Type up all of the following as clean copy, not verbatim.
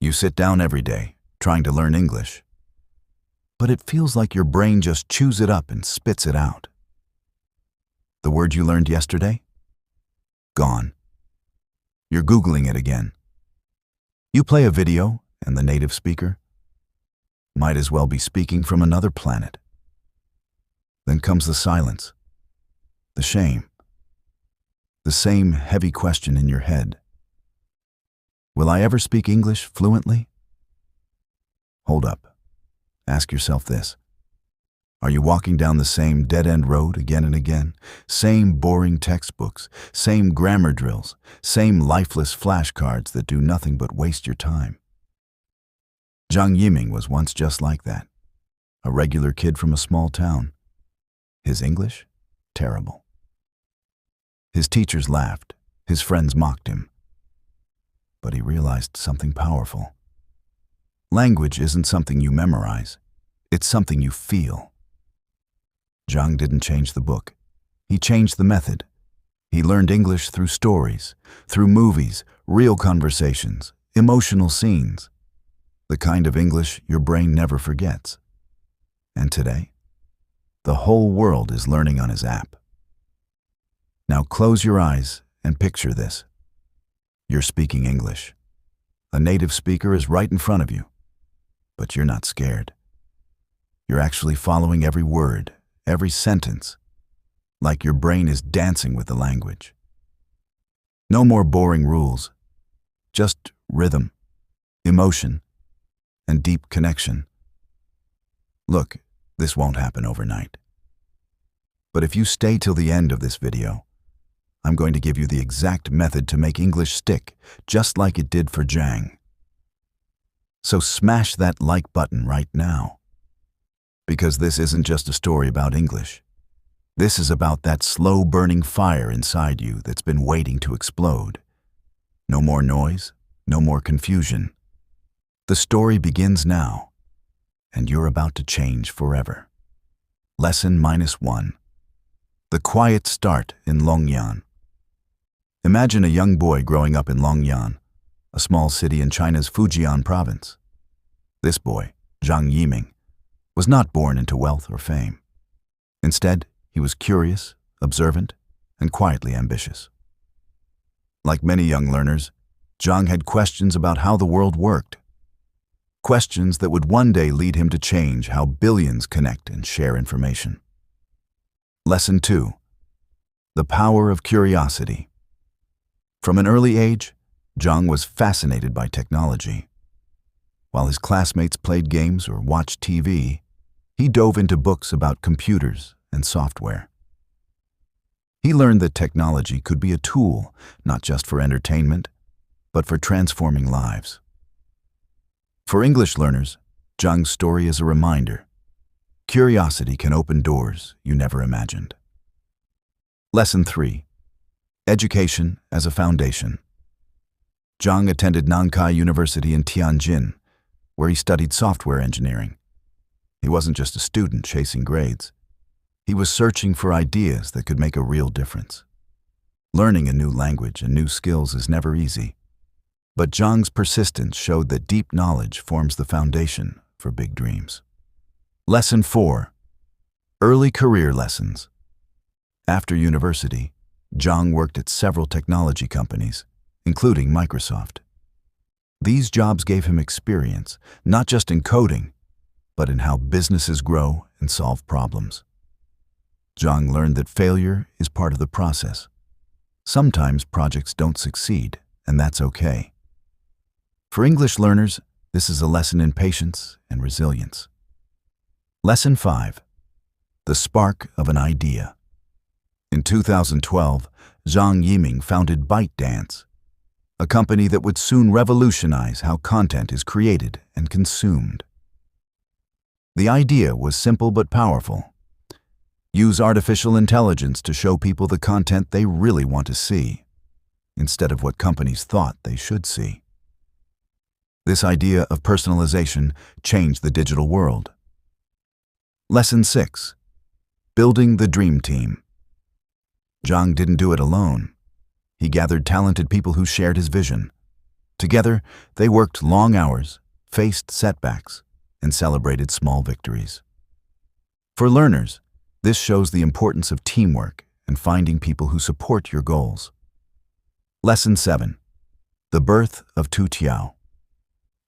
You sit down every day, trying to learn English, but it feels like your brain just chews it up and spits it out. The word you learned yesterday? Gone. You're Googling it again. You play a video, and the native speaker might as well be speaking from another planet. Then comes the silence, the shame, the same heavy question in your head. Will I ever speak English fluently? Hold up. Ask yourself this. Are you walking down the same dead-end road again and again? Same boring textbooks, same grammar drills, same lifeless flashcards that do nothing but waste your time. Zhang Yiming was once just like that. A regular kid from a small town. His English? Terrible. His teachers laughed. His friends mocked him. But he realized something powerful. Language isn't something you memorize. It's something you feel. Zhang didn't change the book. He changed the method. He learned English through stories, through movies, real conversations, emotional scenes. The kind of English your brain never forgets. And today, the whole world is learning on his app. Now close your eyes and picture this. You're speaking English. A native speaker is right in front of you, but you're not scared. You're actually following every word, every sentence, like your brain is dancing with the language. No more boring rules, just rhythm, emotion, and deep connection. Look, this won't happen overnight. But if you stay till the end of this video, I'm going to give you the exact method to make English stick, just like it did for Zhang. So smash that like button right now. Because this isn't just a story about English. This is about that slow-burning fire inside you that's been waiting to explode. No more noise, no more confusion. The story begins now, and you're about to change forever. Lesson -1. The quiet start in Longyan. Imagine a young boy growing up in Longyan, a small city in China's Fujian province. This boy, Zhang Yiming, was not born into wealth or fame. Instead, he was curious, observant, and quietly ambitious. Like many young learners, Zhang had questions about how the world worked. Questions that would one day lead him to change how billions connect and share information. Lesson 2. The power of curiosity. From an early age, Zhang was fascinated by technology. While his classmates played games or watched TV, he dove into books about computers and software. He learned that technology could be a tool, not just for entertainment, but for transforming lives. For English learners, Zhang's story is a reminder. Curiosity can open doors you never imagined. Lesson 3. Education as a foundation. Zhang attended Nankai University in Tianjin, where he studied software engineering. He wasn't just a student chasing grades. He was searching for ideas that could make a real difference. Learning a new language and new skills is never easy, but Zhang's persistence showed that deep knowledge forms the foundation for big dreams. Lesson 4. Early career lessons. After university, Zhang worked at several technology companies, including Microsoft. These jobs gave him experience, not just in coding, but in how businesses grow and solve problems. Zhang learned that failure is part of the process. Sometimes projects don't succeed, and that's okay. For English learners, this is a lesson in patience and resilience. Lesson 5. The spark of an idea. In 2012, Zhang Yiming founded ByteDance, a company that would soon revolutionize how content is created and consumed. The idea was simple but powerful. Use artificial intelligence to show people the content they really want to see, instead of what companies thought they should see. This idea of personalization changed the digital world. Lesson 6. Building the Dream Team. Zhang didn't do it alone. He gathered talented people who shared his vision. Together, they worked long hours, faced setbacks, and celebrated small victories. For learners, this shows the importance of teamwork and finding people who support your goals. Lesson 7. The birth of Toutiao.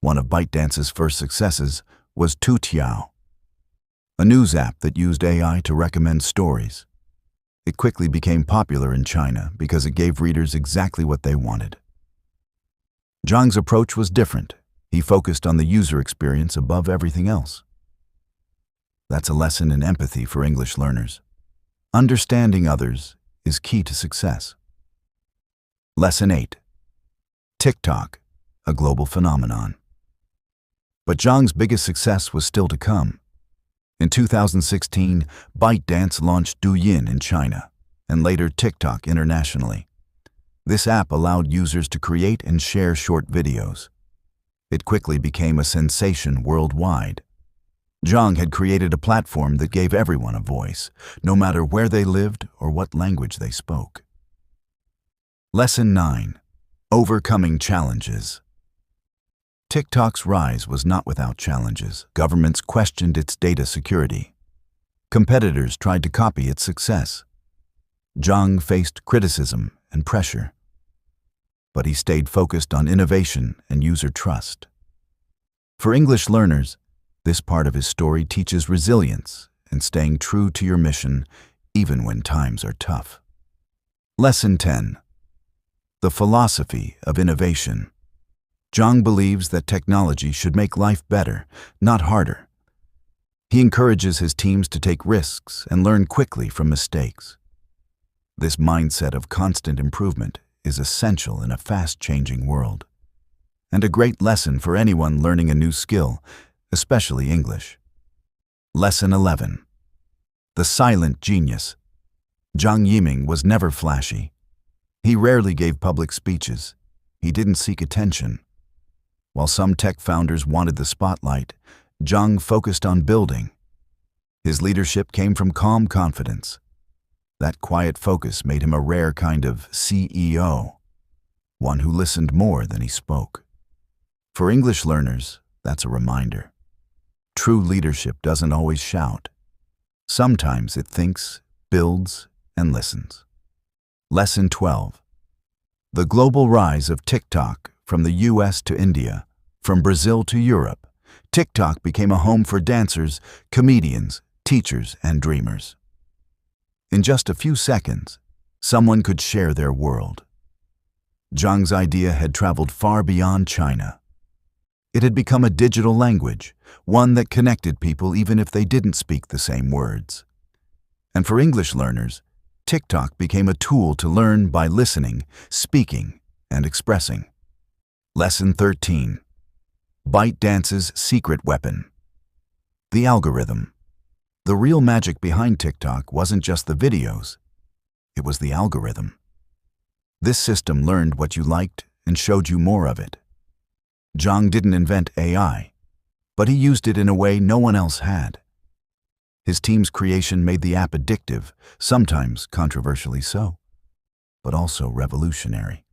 One of ByteDance's first successes was Toutiao, a news app that used AI to recommend stories. It quickly became popular in China because it gave readers exactly what they wanted. Zhang's approach was different. He focused on the user experience above everything else. That's a lesson in empathy for English learners. Understanding others is key to success. Lesson 8. TikTok, a global phenomenon. But Zhang's biggest success was still to come. In 2016, ByteDance launched Douyin in China, and later TikTok internationally. This app allowed users to create and share short videos. It quickly became a sensation worldwide. Zhang had created a platform that gave everyone a voice, no matter where they lived or what language they spoke. Lesson 9. Overcoming challenges. TikTok's rise was not without challenges. Governments questioned its data security. Competitors tried to copy its success. Zhang faced criticism and pressure, but he stayed focused on innovation and user trust. For English learners, this part of his story teaches resilience and staying true to your mission even when times are tough. Lesson 10. The philosophy of innovation. Zhang believes that technology should make life better, not harder. He encourages his teams to take risks and learn quickly from mistakes. This mindset of constant improvement is essential in a fast-changing world, and a great lesson for anyone learning a new skill, especially English. Lesson 11. The silent genius. Zhang Yiming was never flashy. He rarely gave public speeches. He didn't seek attention. While some tech founders wanted the spotlight, Zhang focused on building. His leadership came from calm confidence. That quiet focus made him a rare kind of CEO, one who listened more than he spoke. For English learners, that's a reminder. True leadership doesn't always shout. Sometimes it thinks, builds, and listens. Lesson 12. The global rise of TikTok from the US to India, from Brazil to Europe. TikTok became a home for dancers, comedians, teachers, and dreamers. In just a few seconds, someone could share their world. Zhang's idea had traveled far beyond China. It had become a digital language, one that connected people even if they didn't speak the same words. And for English learners, TikTok became a tool to learn by listening, speaking, and expressing. Lesson 13. ByteDance's secret weapon. The algorithm. The real magic behind TikTok wasn't just the videos, it was the algorithm. This system learned what you liked and showed you more of it. Zhang didn't invent AI, but he used it in a way no one else had. His team's creation made the app addictive, sometimes controversially so, but also revolutionary.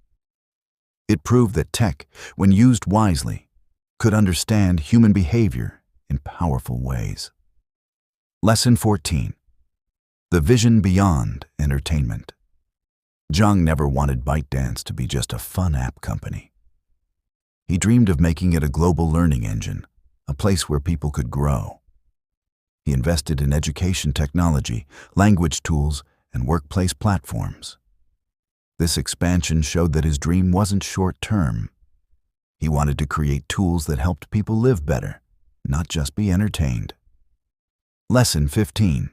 It proved that tech, when used wisely, could understand human behavior in powerful ways. Lesson 14. The vision beyond entertainment. Zhang never wanted ByteDance to be just a fun app company. He dreamed of making it a global learning engine, a place where people could grow. He invested in education technology, language tools, and workplace platforms. This expansion showed that his dream wasn't short-term. He wanted to create tools that helped people live better, not just be entertained. Lesson 15.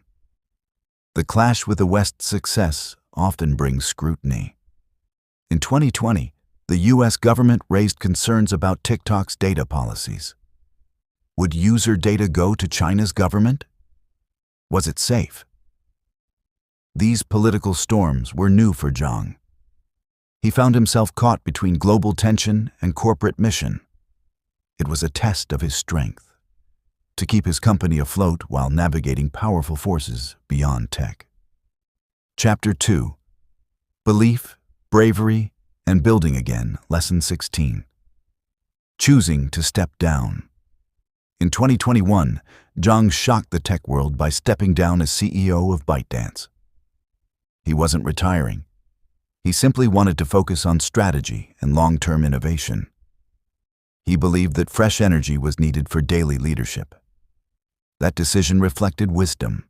The clash with the West's success often brings scrutiny. In 2020, the US government raised concerns about TikTok's data policies. Would user data go to China's government? Was it safe? These political storms were new for Zhang. He found himself caught between global tension and corporate mission. It was a test of his strength to keep his company afloat while navigating powerful forces beyond tech. Chapter 2. Belief, Bravery, and Building Again, Lesson 16. choosing to step down. In 2021, Zhang shocked the tech world by stepping down as CEO of ByteDance. He wasn't retiring. He simply wanted to focus on strategy and long-term innovation. He believed that fresh energy was needed for daily leadership. That decision reflected wisdom,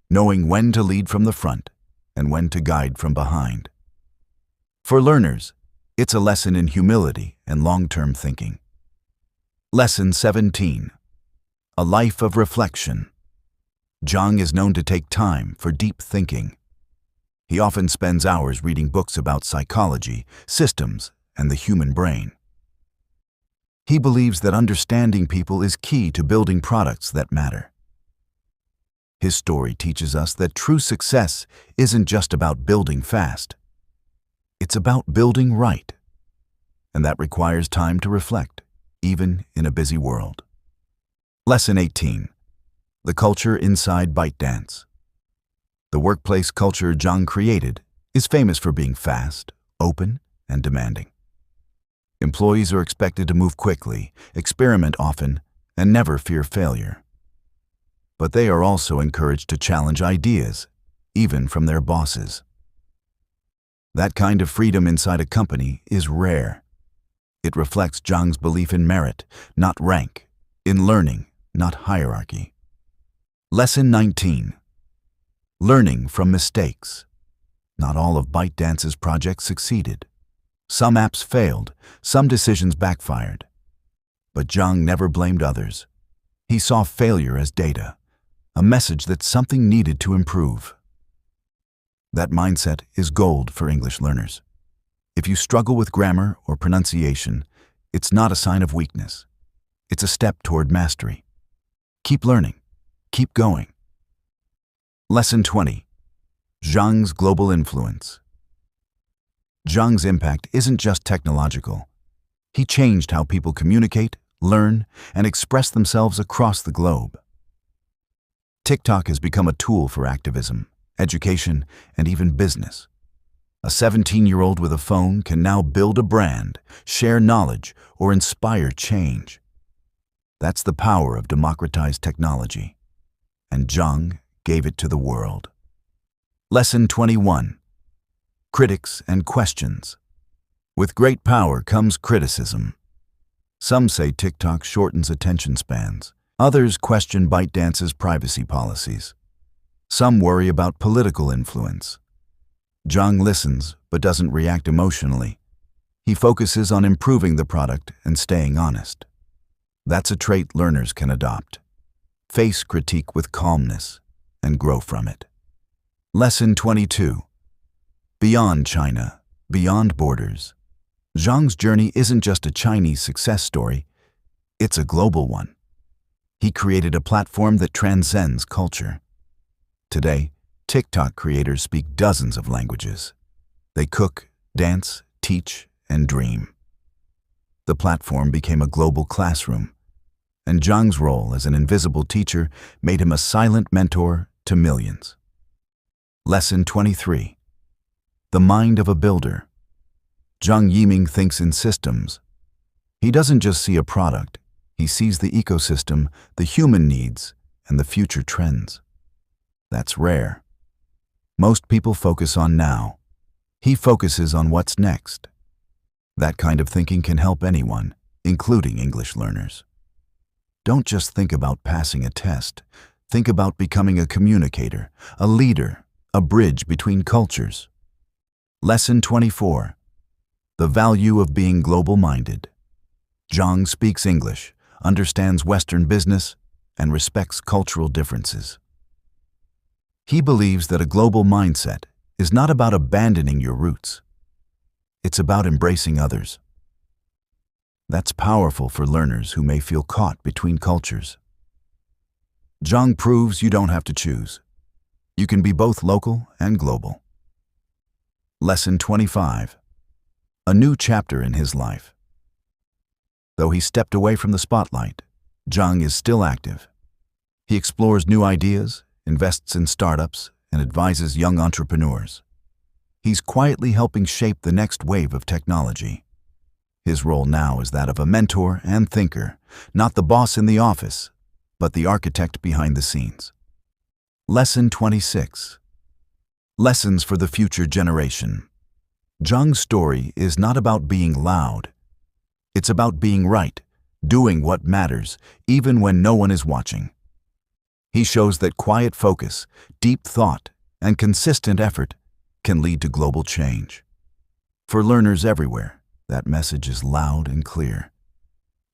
knowing when to lead from the front and when to guide from behind. For learners, it's a lesson in humility and long-term thinking. Lesson 17. A life of reflection. Zhang is known to take time for deep thinking. He often spends hours reading books about psychology, systems, and the human brain. He believes that understanding people is key to building products that matter. His story teaches us that true success isn't just about building fast. It's about building right. And that requires time to reflect, even in a busy world. Lesson 18. The culture inside ByteDance. The workplace culture Zhang created is famous for being fast, open, and demanding. Employees are expected to move quickly, experiment often, and never fear failure. But they are also encouraged to challenge ideas, even from their bosses. That kind of freedom inside a company is rare. It reflects Zhang's belief in merit, not rank, in learning, not hierarchy. Lesson 19. Learning from mistakes. Not all of ByteDance's projects succeeded. Some apps failed, some decisions backfired. But Zhang never blamed others. He saw failure as data, a message that something needed to improve. That mindset is gold for English learners. If you struggle with grammar or pronunciation, it's not a sign of weakness. It's a step toward mastery. Keep learning. Keep going. Lesson 20. Zhang's global influence. Zhang's impact isn't just technological. He changed how people communicate, learn, and express themselves across the globe. TikTok has become a tool for activism, education, and even business. A 17-year-old with a phone can now build a brand, share knowledge, or inspire change. That's the power of democratized technology. And Zhang gave it to the world. Lesson 21. Critics and questions. With great power comes criticism. Some say TikTok shortens attention spans. Others question ByteDance's privacy policies. Some worry about political influence. Zhang listens but doesn't react emotionally. He focuses on improving the product and staying honest. That's a trait learners can adopt. Face critique with calmness and grow from it. Lesson 22. Beyond China, beyond borders. Zhang's journey isn't just a Chinese success story, it's a global one. He created a platform that transcends culture. Today, TikTok creators speak dozens of languages. They cook, dance, teach, and dream. The platform became a global classroom, and Zhang's role as an invisible teacher made him a silent mentor to millions. Lesson 23. The mind of a builder. Zhang Yiming thinks in systems. He doesn't just see a product, he sees the ecosystem, the human needs, and the future trends. That's rare. Most people focus on now. He focuses on what's next. That kind of thinking can help anyone, including English learners. Don't just think about passing a test. Think about becoming a communicator, a leader, a bridge between cultures. Lesson 24. The value of being global-minded. Zhang speaks English, understands Western business, and respects cultural differences. He believes that a global mindset is not about abandoning your roots. It's about embracing others. That's powerful for learners who may feel caught between cultures. Zhang proves you don't have to choose. You can be both local and global. Lesson 25. A new chapter in his life. Though he stepped away from the spotlight, Zhang is still active. He explores new ideas, invests in startups, and advises young entrepreneurs. He's quietly helping shape the next wave of technology. His role now is that of a mentor and thinker, not the boss in the office, but the architect behind the scenes. Lesson 26. Lessons for the future generation. Zhang's story is not about being loud. It's about being right, doing what matters, even when no one is watching. He shows that quiet focus, deep thought, and consistent effort can lead to global change. For learners everywhere, that message is loud and clear.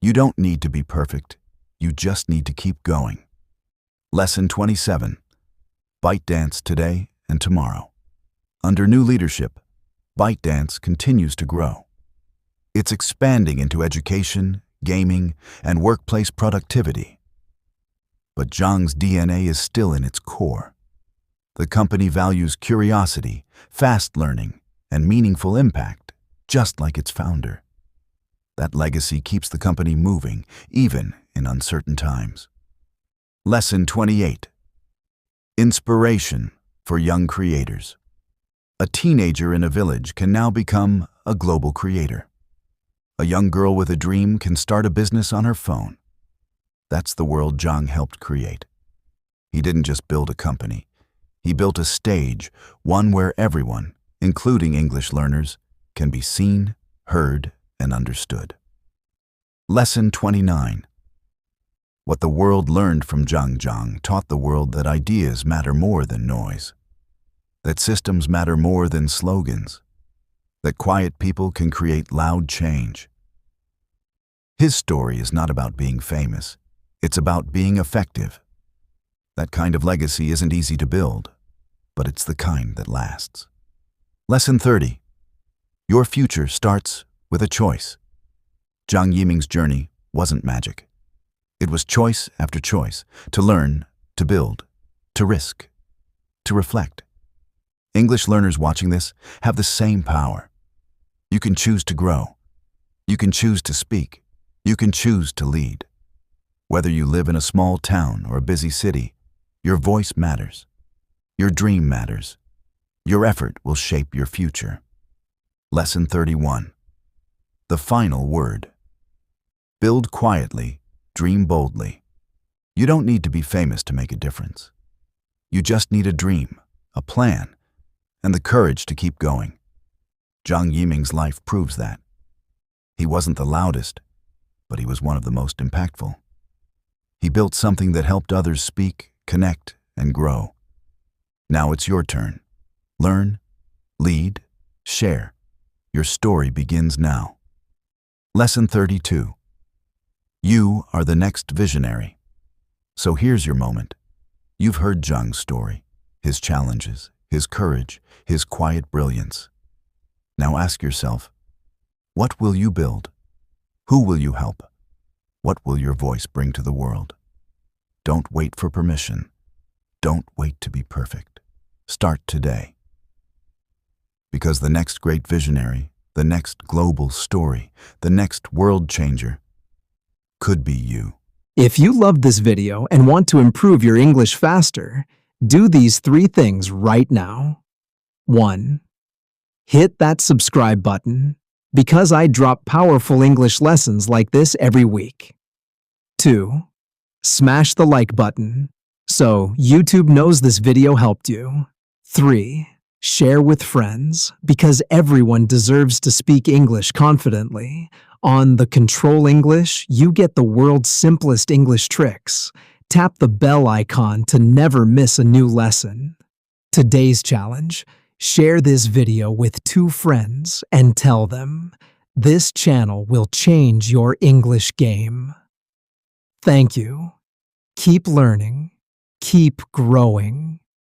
You don't need to be perfect. You just need to keep going. Lesson 27. ByteDance today and tomorrow. Under new leadership, ByteDance continues to grow. It's expanding into education, gaming, and workplace productivity. But Zhang's DNA is still in its core. The company values curiosity, fast learning, and meaningful impact, just like its founder. That legacy keeps the company moving, even in uncertain times. Lesson 28. Inspiration for young creators. A teenager in a village can now become a global creator. A young girl with a dream can start a business on her phone. That's the world Zhang helped create. He didn't just build a company. He built a stage, one where everyone, including English learners, can be seen, heard, and understood. Lesson 29. What the world learned from Zhang taught the world that ideas matter more than noise, that systems matter more than slogans, that quiet people can create loud change. His story is not about being famous. It's about being effective. That kind of legacy isn't easy to build, but it's the kind that lasts. Lesson 30. Your future starts with a choice. Zhang Yiming's journey wasn't magic. It was choice after choice, to learn, to build, to risk, to reflect. English learners watching this have the same power. You can choose to grow. You can choose to speak. You can choose to lead. Whether you live in a small town or a busy city, your voice matters. Your dream matters. Your effort will shape your future. Lesson 31. The final word. Build quietly, dream boldly. You don't need to be famous to make a difference. You just need a dream, a plan, and the courage to keep going. Zhang Yiming's life proves that. He wasn't the loudest, but he was one of the most impactful. He built something that helped others speak, connect, and grow. Now it's your turn. Learn, lead, share. Your story begins now. Lesson 32. You are the next visionary. So here's your moment. You've heard Zhang's story, his challenges, his courage, his quiet brilliance. Now ask yourself, what will you build? Who will you help? What will your voice bring to the world? Don't wait for permission. Don't wait to be perfect. Start today. Because the next great visionary, the next global story, the next world changer could be you. If you loved this video and want to improve your English faster, do these 3 things right now. 1. Hit that subscribe button, because I drop powerful English lessons like this every week. 2. Smash the like button, so YouTube knows this video helped you. 3. Share with friends, because everyone deserves to speak English confidently. On the Control English, you get the world's simplest English tricks. Tap the bell icon to never miss a new lesson. Today's challenge: share this video with 2 friends and tell them, this channel will change your English game. Thank you. Keep learning. Keep growing.